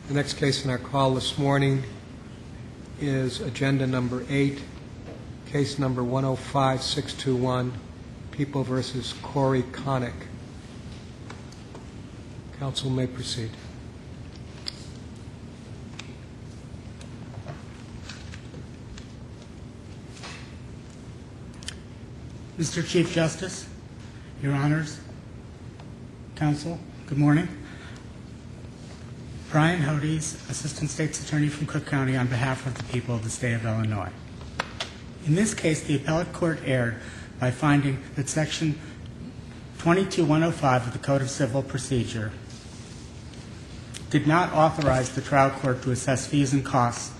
The next case in our call this morning is agenda number 8, case number 105621, People versus Corey Conick. Counsel may proceed. Mr. Chief Justice, Your Honors, Counsel, good morning. Brian Hodes, Assistant State's Attorney from Cook County on behalf of the people of the state of Illinois. In this case, the appellate court erred by finding that Section 22105 of the Code of Civil Procedure did not authorize the trial court to assess fees and costs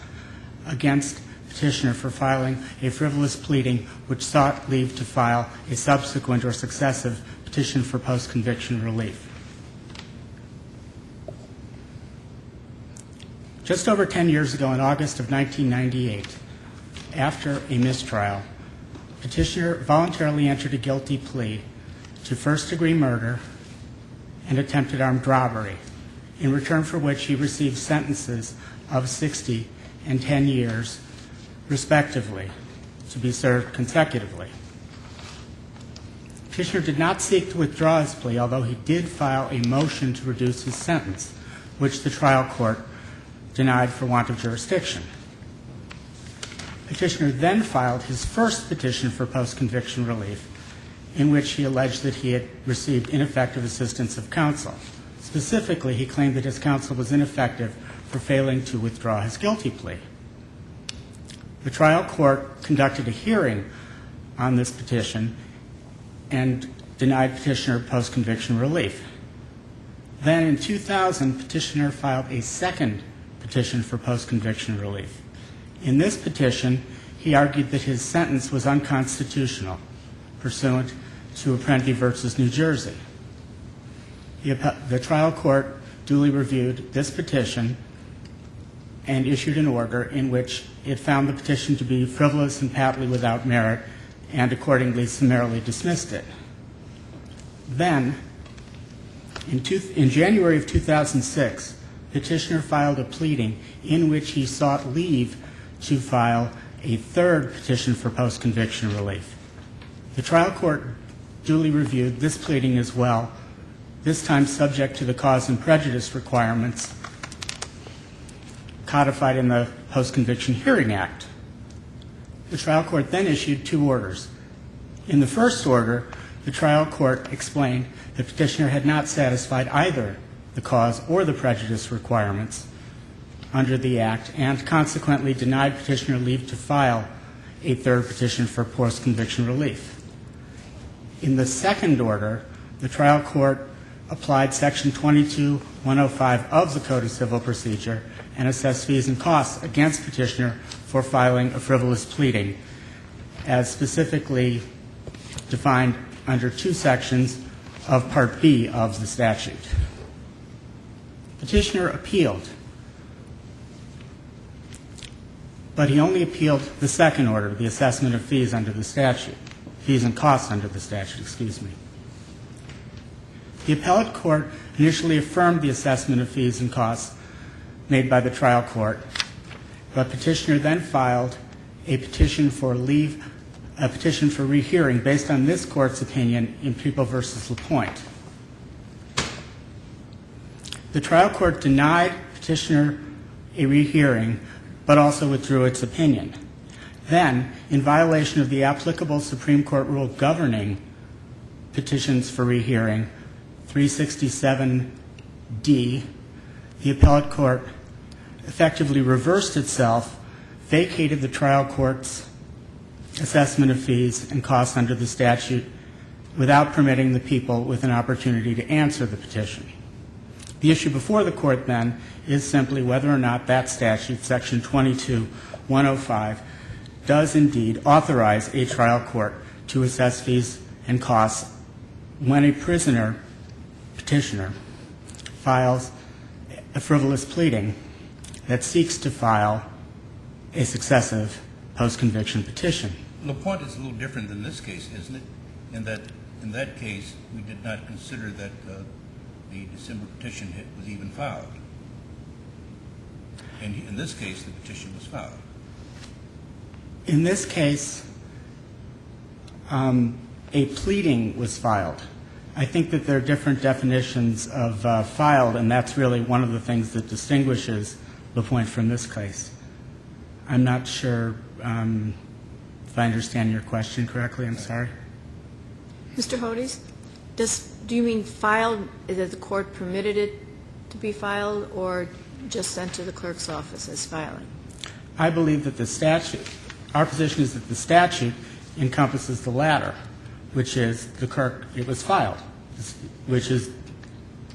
against petitioner for filing a frivolous pleading which sought leave to file a subsequent or successive petition for post-conviction relief. Just over 10 years ago, in August of 1998, after a mistrial, petitioner voluntarily entered a guilty plea to first-degree murder and attempted armed robbery, in return for which he received sentences of 60 and 10 years, respectively, to be served consecutively. Petitioner did not seek to withdraw his plea, although he did file a motion to reduce his sentence, which the trial court denied for want of jurisdiction. Petitioner then filed his first petition for post-conviction relief, in which he alleged that he had received ineffective assistance of counsel. Specifically, he claimed that his counsel was ineffective for failing to withdraw his guilty plea. The trial court conducted a hearing on this petition and denied petitioner post-conviction relief. Then in 2000, petitioner filed a second petition for post-conviction relief. In this petition, he argued that his sentence was unconstitutional, pursuant to Apprendi v. New Jersey. The trial court duly reviewed this petition and issued an order in which it found the petition to be frivolous and patently without merit, and accordingly summarily dismissed it. Then, in January of 2006, petitioner filed a pleading in which he sought leave to file a third petition for post-conviction relief. The trial court duly reviewed this pleading as well, this time subject to the cause and prejudice requirements codified in the Post-Conviction Hearing Act. The trial court then issued two orders. In the first order, the trial court explained that petitioner had not satisfied either the cause or the prejudice requirements under the Act, and consequently denied petitioner leave to file a third petition for post-conviction relief. In the second order, the trial court applied Section 22105 of the Code of Civil Procedure and assessed fees and costs against petitioner for filing a frivolous pleading, as specifically defined under two sections of Part B of the statute. Petitioner appealed, but he only appealed the second order, the assessment of fees under the statute, fees and costs under the statute, excuse me. The appellate court initially affirmed the assessment of fees and costs made by the trial court, but petitioner then filed a petition for leave, a petition for rehearing based on this court's opinion in People v. LaPointe. The trial court denied petitioner a rehearing, but also withdrew its opinion. Then, in violation of the applicable Supreme Court rule governing petitions for rehearing, 367D, the appellate court effectively reversed itself, vacated the trial court's assessment of fees and costs under the statute without permitting the people with an opportunity to answer the petition. The issue before the court then is simply whether or not that statute, Section 22105, does indeed authorize a trial court to assess fees and costs when a petitioner files a frivolous pleading that seeks to file a successive post-conviction petition. LaPointe is a little different than this case, isn't it? In that case, we did not consider that the December petition was even filed. And in this case, the petition was filed. In this case, a pleading was filed. I think that there are different definitions of filed, and that's really one of the things that distinguishes LaPointe from this case. I'm not sure if I understand your question correctly. I'm sorry. Mr. Hodes, do you mean filed, that the court permitted it to be filed, or just sent to the clerk's office as filing? I believe that the statute, our position is that the statute encompasses the latter, which is the clerk, it was filed, which is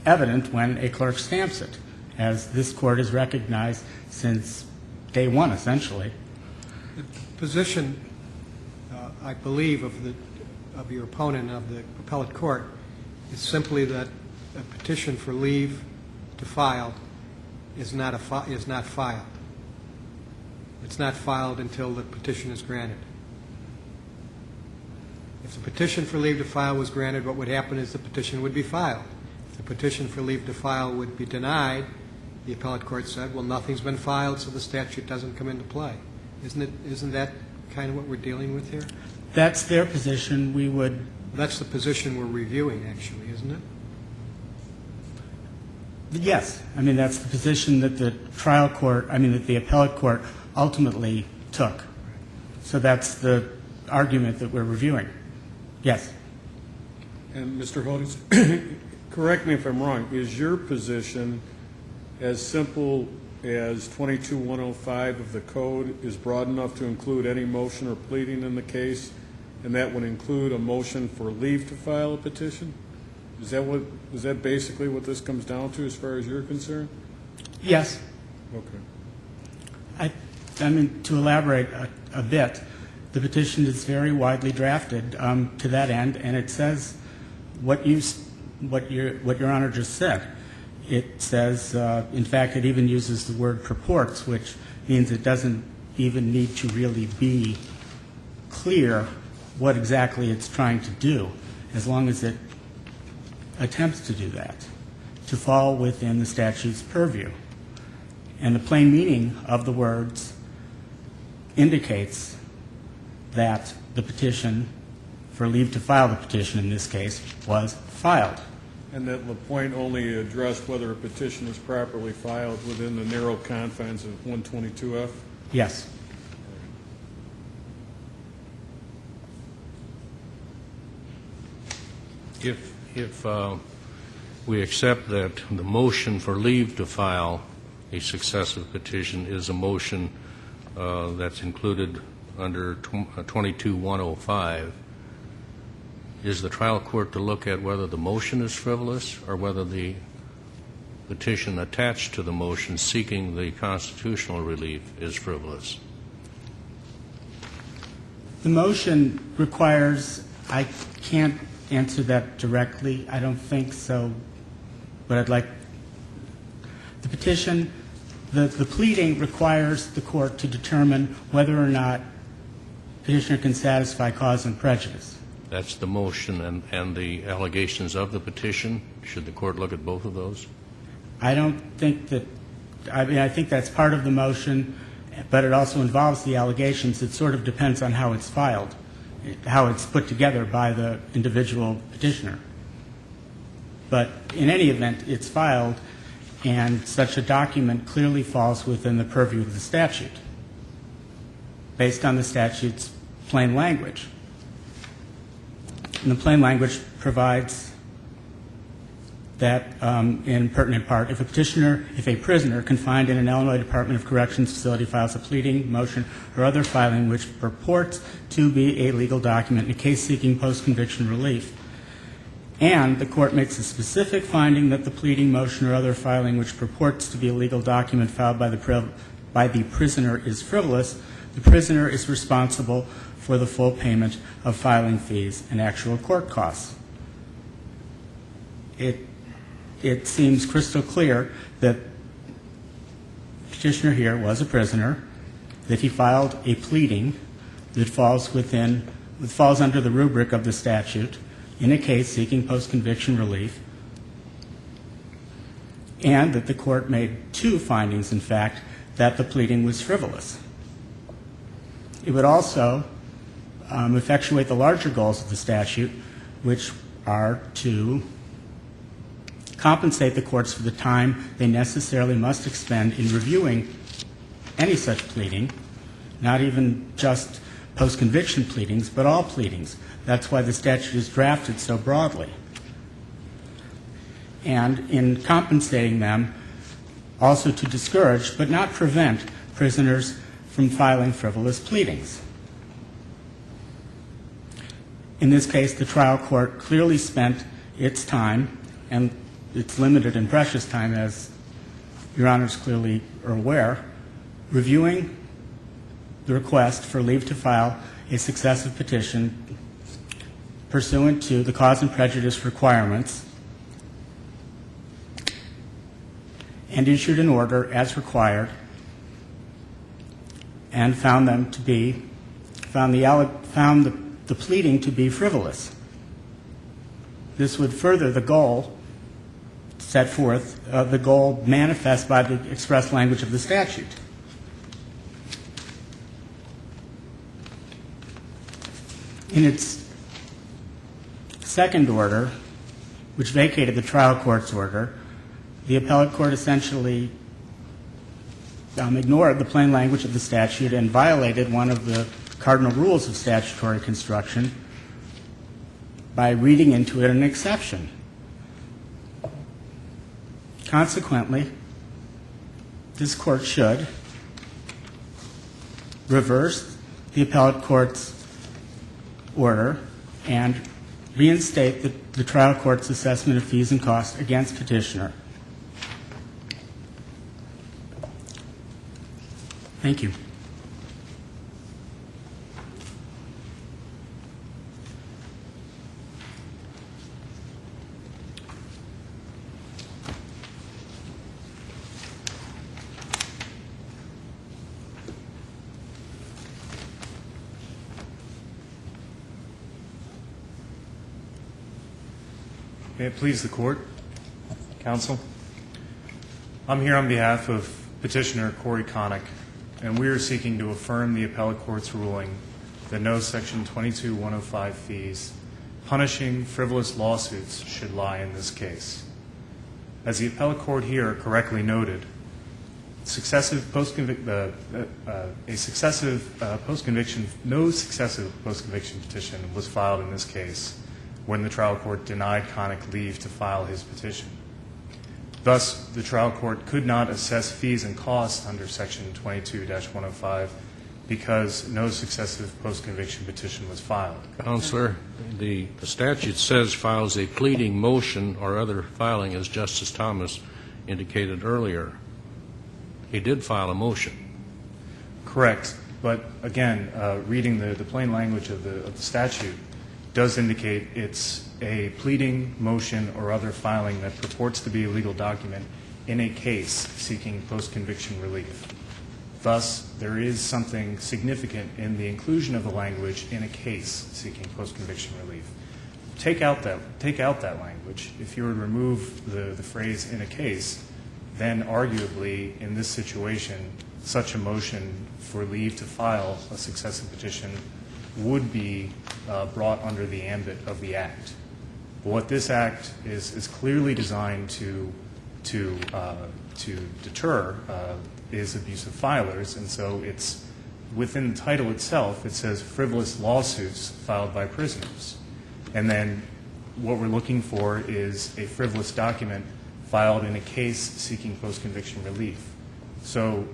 evident when a clerk stamps it, as this court has recognized since day one, essentially. The position, I believe, of your opponent, of the appellate court, is simply that a petition for leave to file is not filed. It's not filed until the petition is granted. If the petition for leave to file was granted, what would happen is the petition would be filed. If the petition for leave to file would be denied, the appellate court said, well, nothing's been filed, so the statute doesn't come into play. Isn't that kind of what we're dealing with here? That's their position. We would... That's the position we're reviewing, actually, isn't it? Yes. I mean, that's the position that the trial court, that the appellate court ultimately took. So that's the argument that we're reviewing. Yes. And Mr. Hodes, correct me if I'm wrong, is your position as simple as 22105 of the code is broad enough to include any motion or pleading in the case, and that would include a motion for leave to file a petition? Is that basically what this comes down to as far as you're concerned? Yes. Okay. To elaborate a bit, the petition is very widely drafted to that end, and it says what your Honor just said. It says, in fact, it even uses the word purports, which means it doesn't even need to really be clear what exactly it's trying to do, as long as it attempts to do that, to fall within the statute's purview. And the plain meaning of the words indicates that the petition for leave to file the petition in this case was filed. And that LaPointe only addressed whether a petition is properly filed within the narrow confines of 122F? Yes. If we accept that the motion for leave to file a successive petition is a motion that's included under 22105, is the trial court to look at whether the motion is frivolous or whether the petition attached to the motion seeking the constitutional relief is frivolous? The motion requires, I can't answer that directly. I don't think so. But I'd like, the petition, the pleading requires the court to determine whether or not petitioner can satisfy cause and prejudice. That's the motion and the allegations of the petition. Should the court look at both of those? I don't think that, I think that's part of the motion, but it also involves the allegations. It sort of depends on how it's filed, how it's put together by the individual petitioner. But in any event, it's filed, and such a document clearly falls within the purview of the statute, based on the statute's plain language. And the plain language provides that, in pertinent part, if a prisoner confined in an Illinois Department of Corrections facility files a pleading, motion, or other filing which purports to be a legal document in a case seeking post-conviction relief, and the court makes a specific finding that the pleading, motion, or other filing which purports to be a legal document filed by the prisoner is frivolous, the prisoner is responsible for the full payment of filing fees and actual court costs. It seems crystal clear that the petitioner here was a prisoner, that he filed a pleading that falls under the rubric of the statute in a case seeking post-conviction relief, and that the court made two findings, in fact, that the pleading was frivolous. It would also effectuate the larger goals of the statute, which are to compensate the courts for the time they necessarily must expend in reviewing any such pleading, not even just post-conviction pleadings, but all pleadings. That's why the statute is drafted so broadly. And in compensating them, also to discourage but not prevent prisoners from filing frivolous pleadings. In this case, the trial court clearly spent its time, and its limited and precious time, as Your Honors clearly are aware, reviewing the request for leave to file a successive petition pursuant to the cause and prejudice requirements, and issued an order as required, and found the pleading to be frivolous. This would further the goal set forth, the goal manifest by the express language of the statute. In its second order, which vacated the trial court's order, the appellate court essentially ignored the plain language of the statute and violated one of the cardinal rules of statutory construction by reading into it an exception. Consequently, this court should reverse the appellate court's order and reinstate the trial court's assessment of fees and costs against petitioner. Thank you. May it please the court, counsel. I'm here on behalf of petitioner Corey Conick, and we are seeking to affirm the appellate court's ruling that no Section 22105 fees punishing frivolous lawsuits should lie in this case. As the appellate court here correctly noted, no successive post-conviction petition was filed in this case when the trial court denied Conick leave to file his petition. Thus, the trial court could not assess fees and costs under Section 22-105 because no successive post-conviction petition was filed. Counselor, the statute says files a pleading motion or other filing, as Justice Thomas indicated earlier. He did file a motion. Correct. But again, reading the plain language of the statute does indicate it's a pleading motion or other filing that purports to be a legal document in a case seeking post-conviction relief. Thus, there is something significant in the inclusion of the language in a case seeking post-conviction relief. Take out that language. If you were to remove the phrase in a case, then arguably in this situation, such a motion for leave to file a successive petition would be brought under the ambit of the Act. But what this Act is clearly designed to deter is abusive filers, and so it's within the title itself. It says frivolous lawsuits filed by prisoners, and then what we're looking for is a frivolous document filed in a case seeking post-conviction relief. So,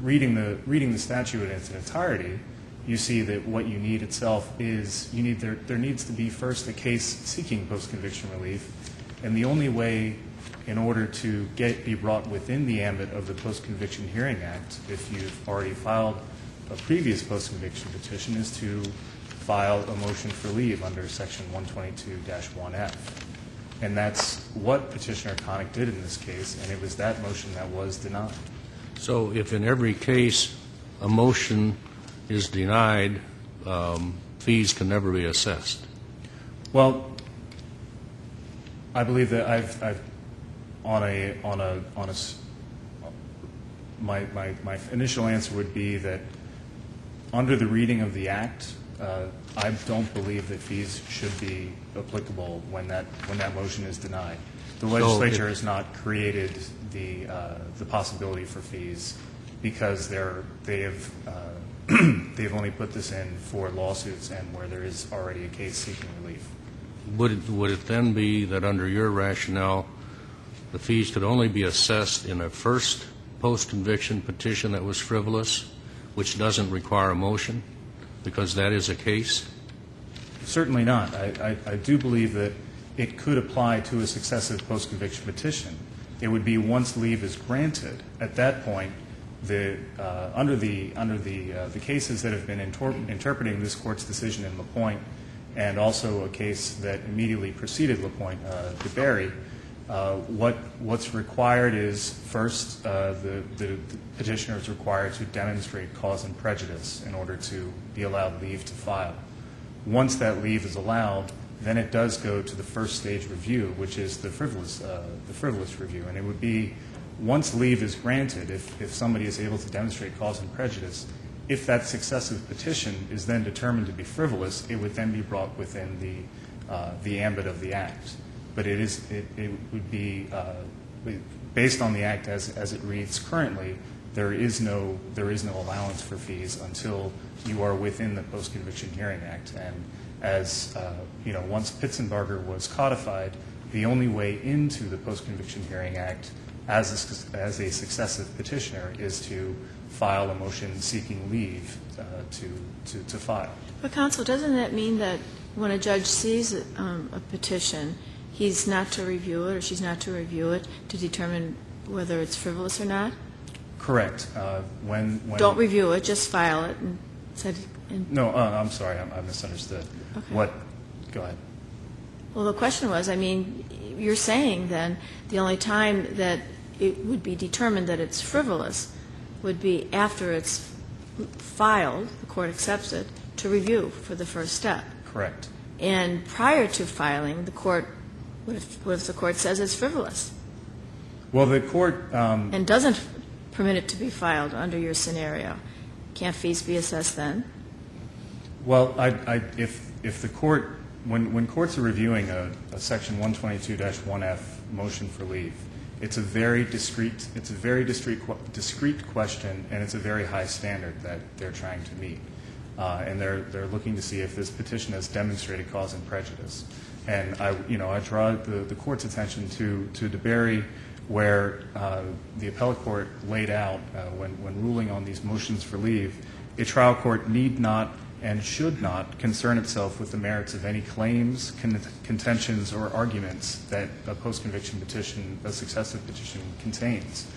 reading the statute in its entirety, you see that what you need itself is there needs to be first a case seeking post-conviction relief, and the only way in order to be brought within the ambit of the Post-Conviction Hearing Act, if you've already filed a previous post-conviction petition, is to file a motion for leave under Section 122-1F. And that's what Petitioner Conick did in this case, and it was that motion that was denied. So if in every case a motion is denied, fees can never be assessed? Well, I believe that my initial answer would be that under the reading of the Act, I don't believe that fees should be applicable when that motion is denied. The legislature has not created the possibility for fees because they've only put this in for lawsuits and where there is already a case seeking relief. Would it then be that under your rationale, the fees could only be assessed in a first post-conviction petition that was frivolous, which doesn't require a motion, because that is a case? Certainly not. I do believe that it could apply to a successive post-conviction petition. It would be once leave is granted. At that point, under the cases that have been interpreting this Court's decision in LaPointe, and also a case that immediately preceded LaPointe, DeBerry, what's required is first the petitioner is required to demonstrate cause and prejudice in order to be allowed leave to file. Once that leave is allowed, then it does go to the first stage review, which is the frivolous review. And it would be once leave is granted, if somebody is able to demonstrate cause and prejudice, if that successive petition is then determined to be frivolous, it would then be brought within the ambit of the Act. But it would be based on the Act as it reads currently. There is no allowance for fees until you are within the Post-Conviction Hearing Act. And as once Pitzenbarger was codified, the only way into the Post-Conviction Hearing Act as a successive petitioner is to file a motion seeking leave to file. But counsel, doesn't that mean that when a judge sees a petition, he's not to review it or she's not to review it to determine whether it's frivolous or not? Correct. When Don't review it, just file it. No, I'm sorry, I misunderstood. Okay. Go ahead. Well, the question was, you're saying then the only time that it would be determined that it's frivolous would be after it's filed, the court accepts it, to review for the first step. Correct. And prior to filing, the court, what if the court says it's frivolous? Well, the court... and doesn't permit it to be filed under your scenario. Can't fees be assessed then? Well, if the court, when courts are reviewing a Section 122-1F motion for leave, it's a very discrete question, and it's a very high standard that they're trying to meet. And they're looking to see if this petition has demonstrated cause and prejudice. And I draw the court's attention to DeBerry, where the appellate court laid out when ruling on these motions for leave, a trial court need not and should not concern itself with the merits of any claims, contentions, or arguments that a post-conviction petition, a successive petition, contains.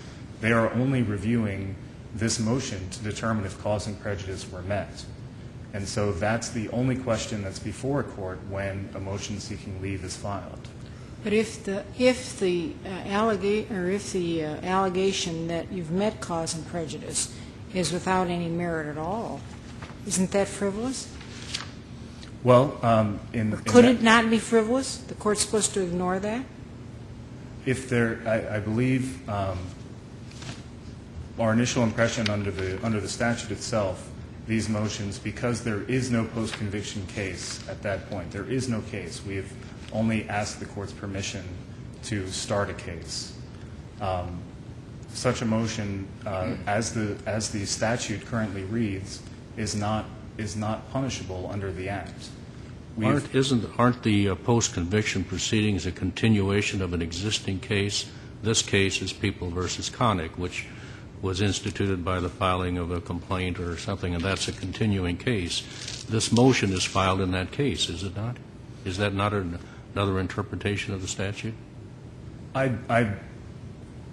They are only reviewing this motion to determine if cause and prejudice were met. And so that's the only question that's before a court when a motion seeking leave is filed. But if the allegation that you've met cause and prejudice is without any merit at all, isn't that frivolous? Well, could it not be frivolous? The court's supposed to ignore that? I believe our initial impression under the statute itself, these motions, because there is no post-conviction case at that point, there is no case. We have only asked the court's permission to start a case. Such a motion, as the statute currently reads, is not punishable under the Act. Aren't the post-conviction proceedings a continuation of an existing case? This case is People v. Conick, which was instituted by the filing of a complaint or something, and that's a continuing case. This motion is filed in that case, is it not? Is that not another interpretation of the statute?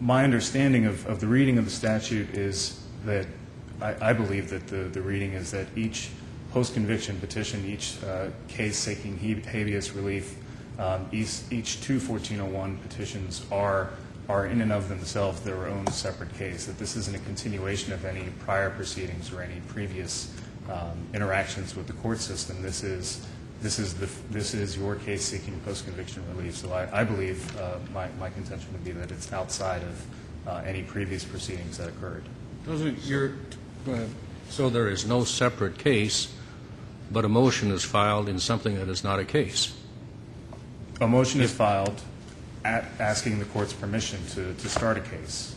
My understanding of the reading of the statute is that I believe that the reading is that each post-conviction petition, each case seeking habeas relief, each two 1401 petitions are in and of themselves their own separate case, that this isn't a continuation of any prior proceedings or any previous interactions with the court system. This is your case seeking post-conviction relief. So I believe my contention would be that it's outside any previous proceedings that occurred. Doesn't your, go ahead. So there is no separate case, but a motion is filed in something that is not a case. A motion is filed asking the court's permission to start a case.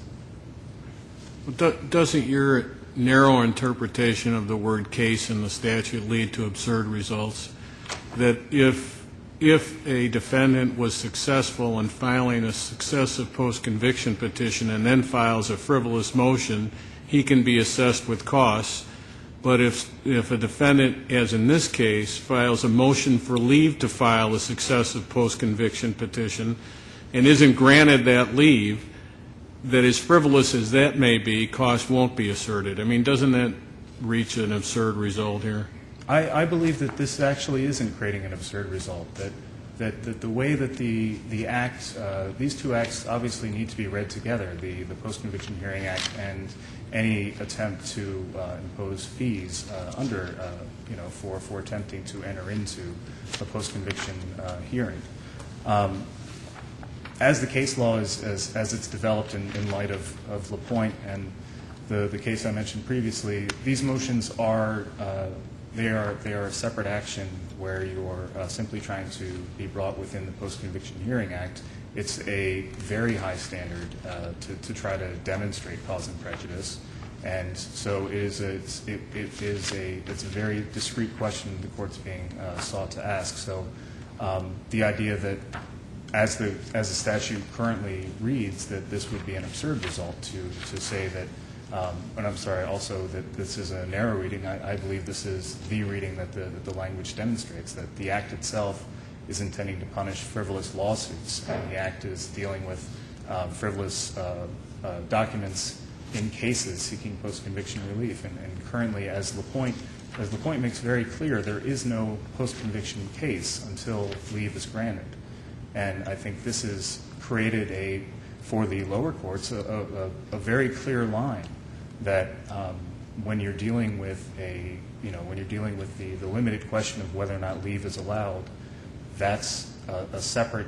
Doesn't your narrow interpretation of the word case in the statute lead to absurd results? That if a defendant was successful in filing a successive post-conviction petition and then files a frivolous motion, he can be assessed with costs. But if a defendant, as in this case, files a motion for leave to file a successive post-conviction petition and isn't granted that leave, that as frivolous as that may be, costs won't be asserted. I mean, doesn't that reach an absurd result here? I believe that this actually isn't creating an absurd result, that the way that the act, these two acts obviously need to be read together, the Post-Conviction Hearing Act and any attempt to impose fees for attempting to enter into a post-conviction hearing. As the case law as it's developed in light of LaPointe and the case I mentioned previously, these motions are they are a separate action where you're simply trying to be brought within the Post-Conviction Hearing Act. It's a very high standard to try to demonstrate cause and prejudice, and so it's a very discrete question the court's being sought to ask. So the idea that as the statute currently reads, that this would be an absurd result to say that. And I'm sorry, also that this is a narrow reading. I believe this is the reading that the language demonstrates, that the Act itself is intending to punish frivolous lawsuits, and the Act is dealing with frivolous documents in cases seeking post-conviction relief. And currently, as LaPointe makes very clear, there is no post-conviction case until leave is granted. And I think this has created for the lower courts a very clear line that when you're dealing with the limited question of whether or not leave is allowed, that's a separate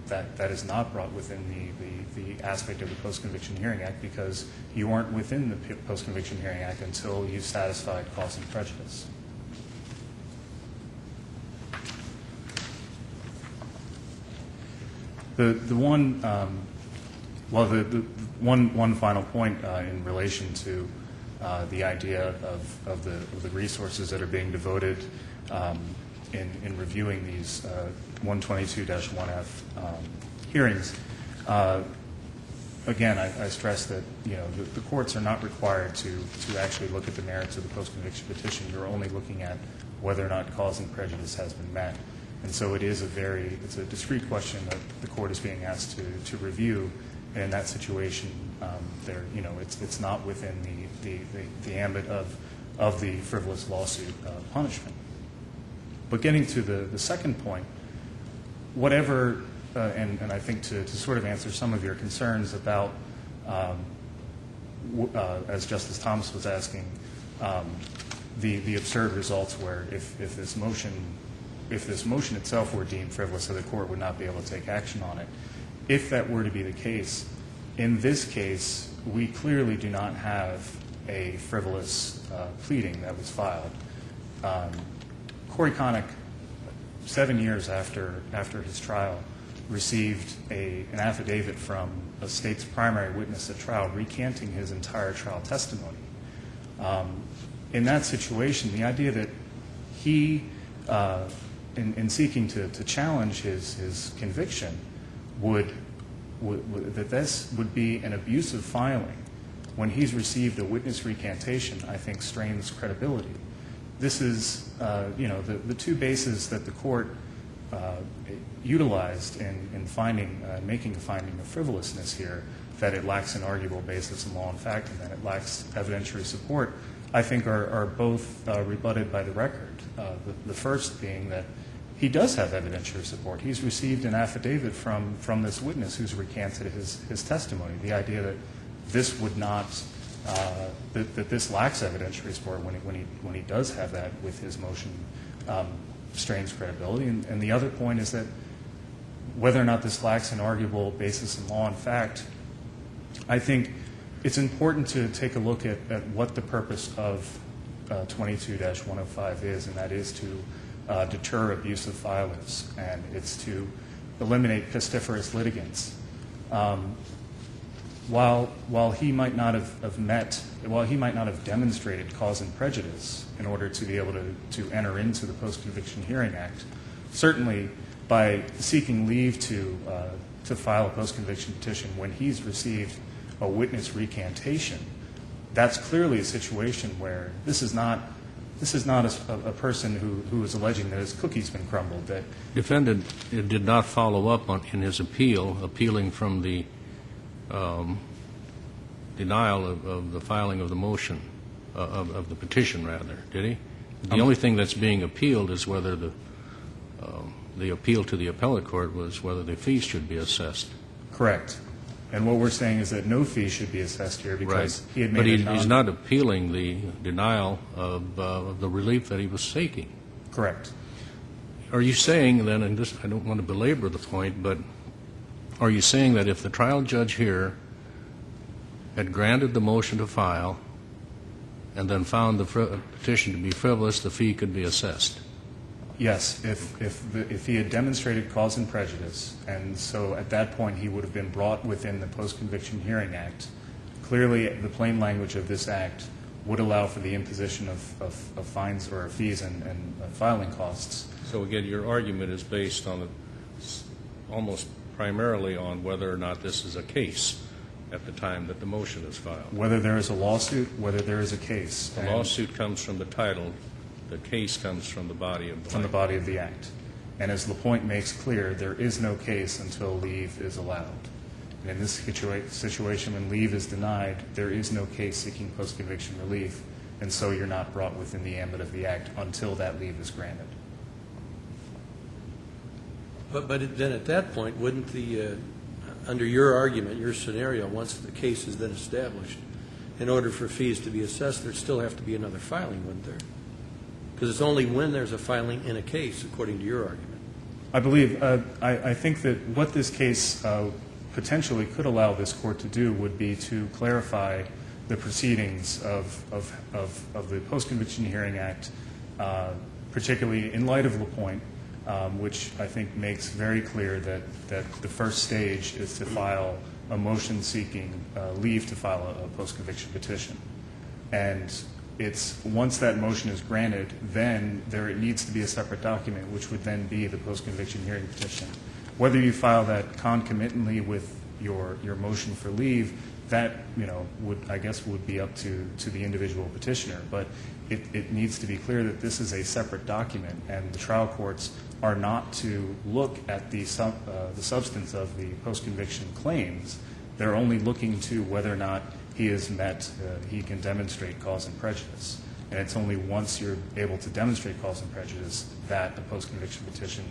that is not brought within the aspect of the Post-Conviction Hearing Act, because you aren't within the Post-Conviction Hearing Act until you've satisfied cause and prejudice. One final point in relation to the idea of the resources that are being devoted in reviewing these 122-1F hearings. Again, I stress that the courts are not required to actually look at the merits of the post-conviction petition. You're only looking at whether or not cause and prejudice has been met. And so it's a discrete question that the court is being asked to review. And in that situation, it's not within the ambit of the frivolous lawsuit punishment. But getting to the second point, whatever, and I think to sort of answer some of your concerns about, as Justice Thomas was asking, the absurd results where if this motion itself were deemed frivolous, so the court would not be able to take action on it. If that were to be the case, in this case, we clearly do not have a frivolous pleading that was filed. Corey Conick, 7 years after his trial, received an affidavit from a state's primary witness at trial recanting his entire trial testimony. In that situation, the idea that he, in seeking to challenge his conviction, that this would be an abusive filing when he's received a witness recantation, I think strains credibility. This is, the two bases that the court utilized in making a finding of frivolousness here, that it lacks an arguable basis in law and fact and that it lacks evidentiary support, I think are both rebutted by the record. The first being that he does have evidentiary support. He's received an affidavit from this witness who's recanted his testimony. The idea that this would not, that this lacks evidentiary support when he does have that with his motion strains credibility. And the other point is that whether or not this lacks an arguable basis in law and fact, I think it's important to take a look at what the purpose of 22-105 is, and that is to deter abusive filers, and it's to eliminate pestiferous litigants. While he might not have demonstrated cause and prejudice in order to be able to enter into the Post-Conviction Hearing Act, certainly by seeking leave to file a post-conviction petition when he's received a witness recantation, that's clearly a situation where this is not a person who is alleging that his cookie's been crumbled. That Defendant did not follow up in his appealing from the denial of the filing of the motion, of the petition, rather, did he? The only thing that's being appealed is whether the appeal to the appellate court was whether the fees should be assessed. Correct. And what we're saying is that no fee should be assessed here because he had made But he's not appealing the denial of the relief that he was seeking. Correct. Are you saying then, and I don't want to belabor the point, but are you saying that if the trial judge here had granted the motion to file and then found the petition to be frivolous, the fee could be assessed? Yes, if he had demonstrated cause and prejudice, and so at that point he would have been brought within the Post-Conviction Hearing Act. Clearly, the plain language of this act would allow for the imposition of fines or fees and filing costs. So again, your argument is based on almost primarily on whether or not this is a case at the time that the motion is filed. Whether there is a lawsuit, whether there is a case. The lawsuit comes from the title. The case comes from the body of the From the body of the act. And as LaPointe makes clear, there is no case until leave is allowed. And in this situation, when leave is denied, there is no case seeking post-conviction relief, and so you're not brought within the ambit of the act until that leave is granted. But then at that point, wouldn't under your argument, your scenario, once the case is then established, in order for fees to be assessed, there'd still have to be another filing, wouldn't there? Because it's only when there's a filing in a case, according to your argument. I believe, I think that what this case potentially could allow this court to do would be to clarify the proceedings of the Post-Conviction Hearing Act, particularly in light of LaPointe, which I think makes very clear that the first stage is to file a motion seeking leave to file a post-conviction petition. And it's once that motion is granted, then there needs to be a separate document, which would then be the post-conviction hearing petition. Whether you file that concomitantly with your motion for leave, that would be up to the individual petitioner. But it needs to be clear that this is a separate document, and the trial courts are not to look at the substance of the post-conviction claims. They're only looking to whether or not he can demonstrate cause and prejudice. And it's only once you're able to demonstrate cause and prejudice that a post-conviction petition.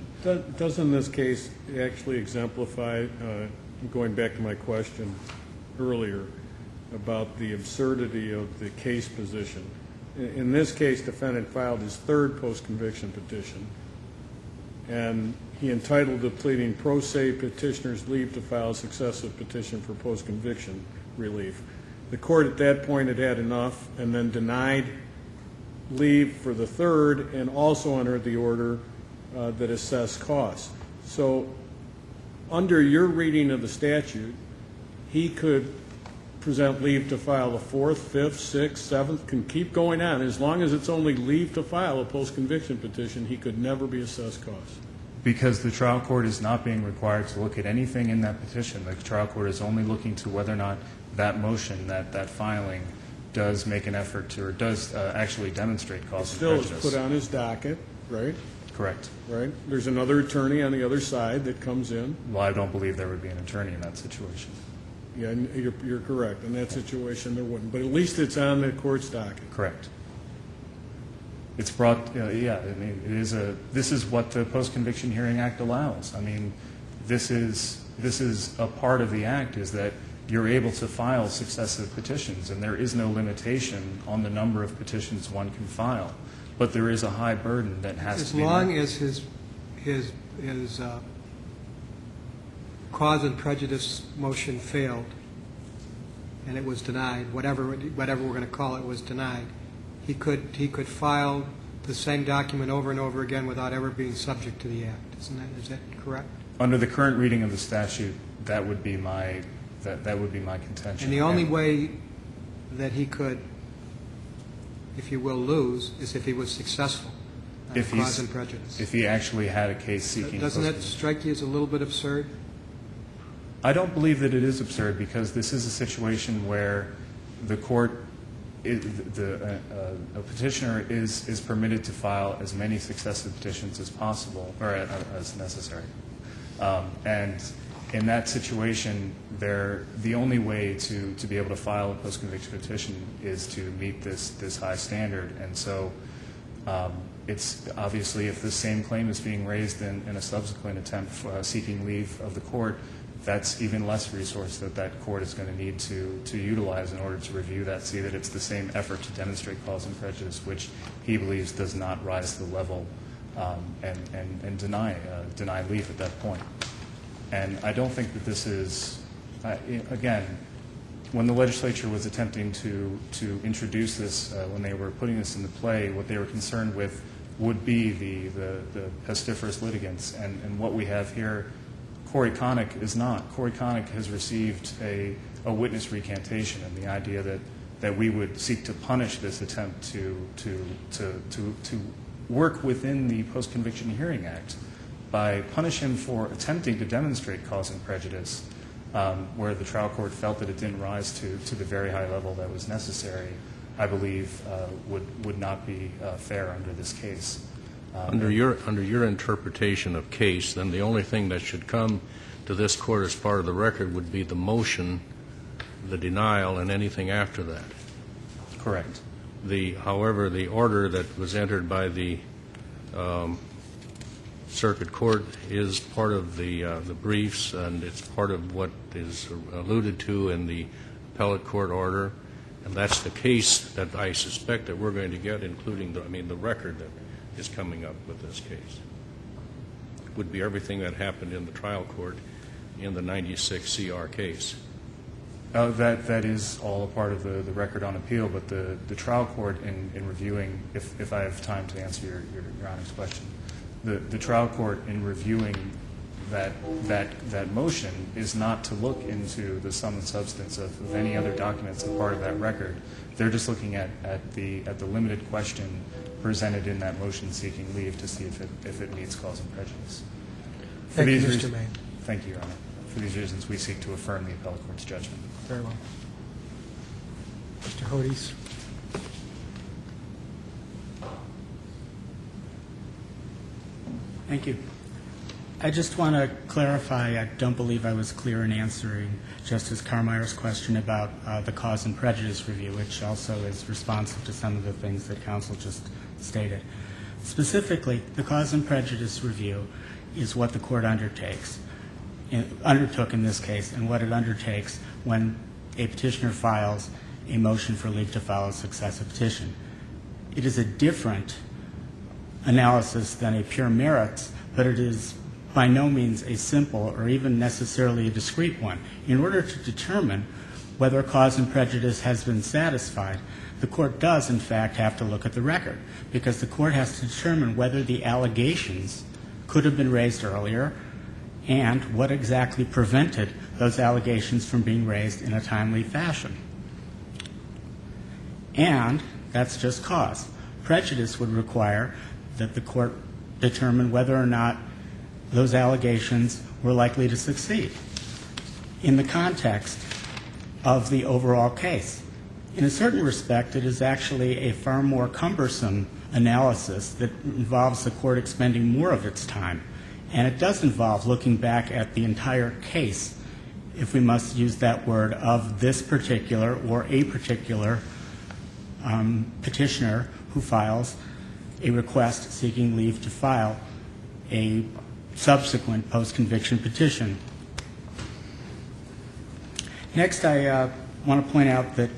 Doesn't this case actually exemplify, going back to my question earlier, about the absurdity of the case position? In this case, defendant filed his third post-conviction petition, and he entitled the pleading pro se petitioner's leave to file a successive petition for post-conviction relief. The court at that point had had enough and then denied leave for the third and also entered the order that assessed costs. So under your reading of the statute, he could present leave to file the fourth, fifth, sixth, seventh, can keep going on. As long as it's only leave to file a post-conviction petition, he could never be assessed costs. Because the trial court is not being required to look at anything in that petition. The trial court is only looking to whether or not that motion, that filing, does make an effort to, or does actually demonstrate cause and prejudice. Still is put on his docket, right? Correct. Right? There's another attorney on the other side that comes in. Well, I don't believe there would be an attorney in that situation. Yeah, and you're correct. In that situation, there wouldn't. But at least it's on the court's docket. Correct. It's brought, I mean, this is what the Post-Conviction Hearing Act allows. I mean, this is a part of the act, is that you're able to file successive petitions, and there is no limitation on the number of petitions one can file. But there is a high burden that has to be met. As long as his cause and prejudice motion failed, and it was denied, whatever we're going to call it was denied, he could file the same document over and over again without ever being subject to the act. Is that correct? Under the current reading of the statute, that would be my contention. And the only way that he could, if you will, lose is if he was successful on cause and prejudice. If he actually had a case seeking. Doesn't that strike you as a little bit absurd? I don't believe that it is absurd, because this is a situation where the court, a petitioner is permitted to file as many successive petitions as possible, or as necessary. And in that situation, the only way to be able to file a post-conviction petition is to meet this high standard. And so it's obviously, if the same claim is being raised in a subsequent attempt seeking leave of the court, that's even less resource that court is going to need to utilize in order to review that, see that it's the same effort to demonstrate cause and prejudice, which he believes does not rise to the level and deny leave at that point. And I don't think that this is, again, when the legislature was attempting to introduce this, when they were putting this into play, what they were concerned with would be the pestiferous litigants. And what we have here, Conick is not. Conick has received a witness recantation, and the idea that we would seek to punish this attempt to work within the Post-Conviction Hearing Act by punishing him for attempting to demonstrate cause and prejudice, where the trial court felt that it didn't rise to the very high level that was necessary, I believe would not be fair under this case. Under your interpretation of case, then the only thing that should come to this court as part of the record would be the motion, the denial, and anything after that. Correct. However, the order that was entered by the circuit court is part of the briefs, and it's part of what is alluded to in the appellate court order, and that's the case that I suspect that we're going to get, including the record that is coming up with this case. It would be everything that happened in the trial court in the 96 CR case. That is all a part of the record on appeal, but the trial court in reviewing, if I have time to answer your Honor's question, the trial court in reviewing that motion is not to look into the sum and substance of any other documents as part of that record. They're just looking at the limited question presented in that motion seeking leave to see if it meets cause and prejudice. Thank you, Mr. May. Thank you, Your Honor. For these reasons, we seek to affirm the appellate court's judgment. Very well. Mr. Hodes. Thank you. I just want to clarify, I don't believe I was clear in answering Justice Carmeier's question about the cause and prejudice review, which also is responsive to some of the things that counsel just stated. Specifically, the cause and prejudice review is what the court undertook in this case, and what it undertakes when a petitioner files a motion for leave to file a successive petition. It is a different analysis than a pure merits, but it is by no means a simple or even necessarily a discrete one. In order to determine whether cause and prejudice has been satisfied, the court does, in fact, have to look at the record, because the court has to determine whether the allegations could have been raised earlier and what exactly prevented those allegations from being raised in a timely fashion. And that's just cause. Prejudice would require that the court determine whether or not those allegations were likely to succeed in the context of the overall case. In a certain respect, it is actually a far more cumbersome analysis that involves the court expending more of its time. And it does involve looking back at the entire case, if we must use that word, of this particular or a particular petitioner who files a request seeking leave to file a subsequent post-conviction petition. Next, I want to point out that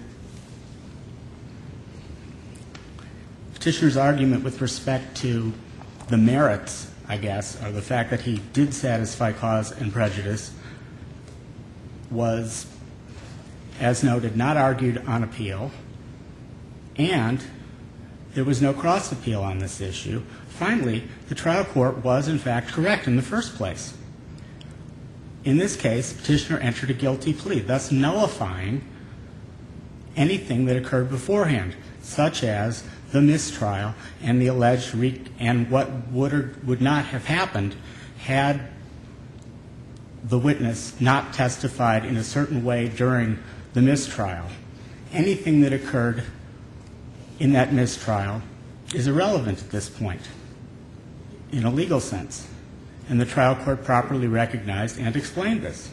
petitioner's argument with respect to the merits, I guess, or the fact that he did satisfy cause and prejudice was as noted, not argued on appeal, and there was no cross appeal on this issue. Finally, the trial court was, in fact, correct in the first place. In this case, petitioner entered a guilty plea, thus nullifying anything that occurred beforehand, such as the mistrial and the alleged and what would or would not have happened had the witness not testified in a certain way during the mistrial. Anything that occurred in that mistrial is irrelevant at this point in a legal sense. And the trial court properly recognized and explained this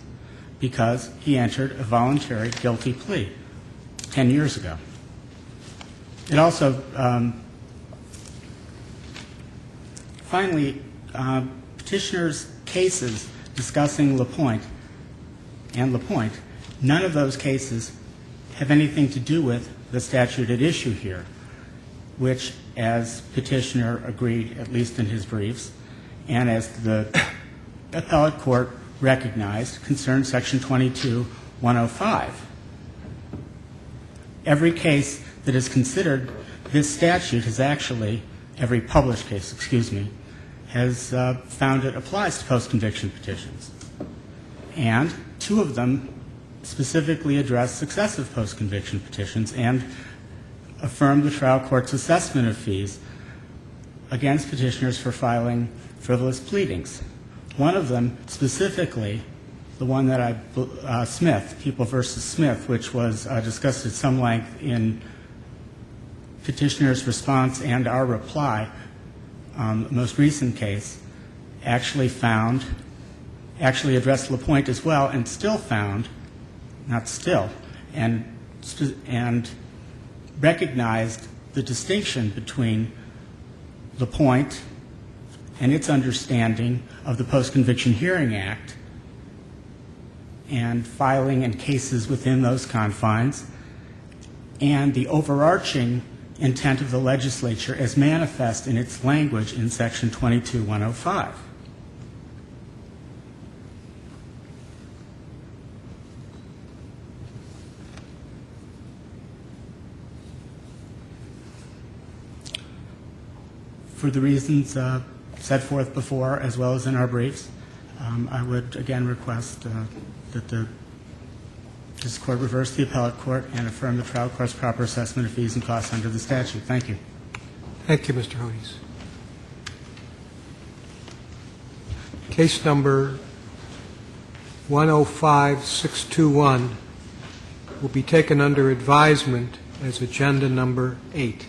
because he entered a voluntary guilty plea 10 years ago. It also, finally, petitioner's cases discussing LaPointe, none of those cases have anything to do with the statute at issue here, which, as petitioner agreed, at least in his briefs, and as the appellate court recognized, concerns Section 22105. Every case that is considered this statute has actually, every published case, has found it applies to post-conviction petitions. And two of them specifically address successive post-conviction petitions and affirm the trial court's assessment of fees against petitioners for filing frivolous pleadings. One of them specifically, the one that Smith, People v. Smith, which was discussed at some length in petitioner's response and our reply, the most recent case, actually addressed LaPointe as well and still found, not still, and recognized the distinction between LaPointe and its understanding of the Post-Conviction Hearing Act and filing in cases within those confines, and the overarching intent of the legislature as manifest in its language in Section 22105. For the reasons set forth before, as well as in our briefs, I would again request that this court reverse the appellate court and affirm the trial court's proper assessment of fees and costs under the statute. Thank you. Thank you, Mr. Hodes. Case number 105621 will be taken under advisement as agenda number 8.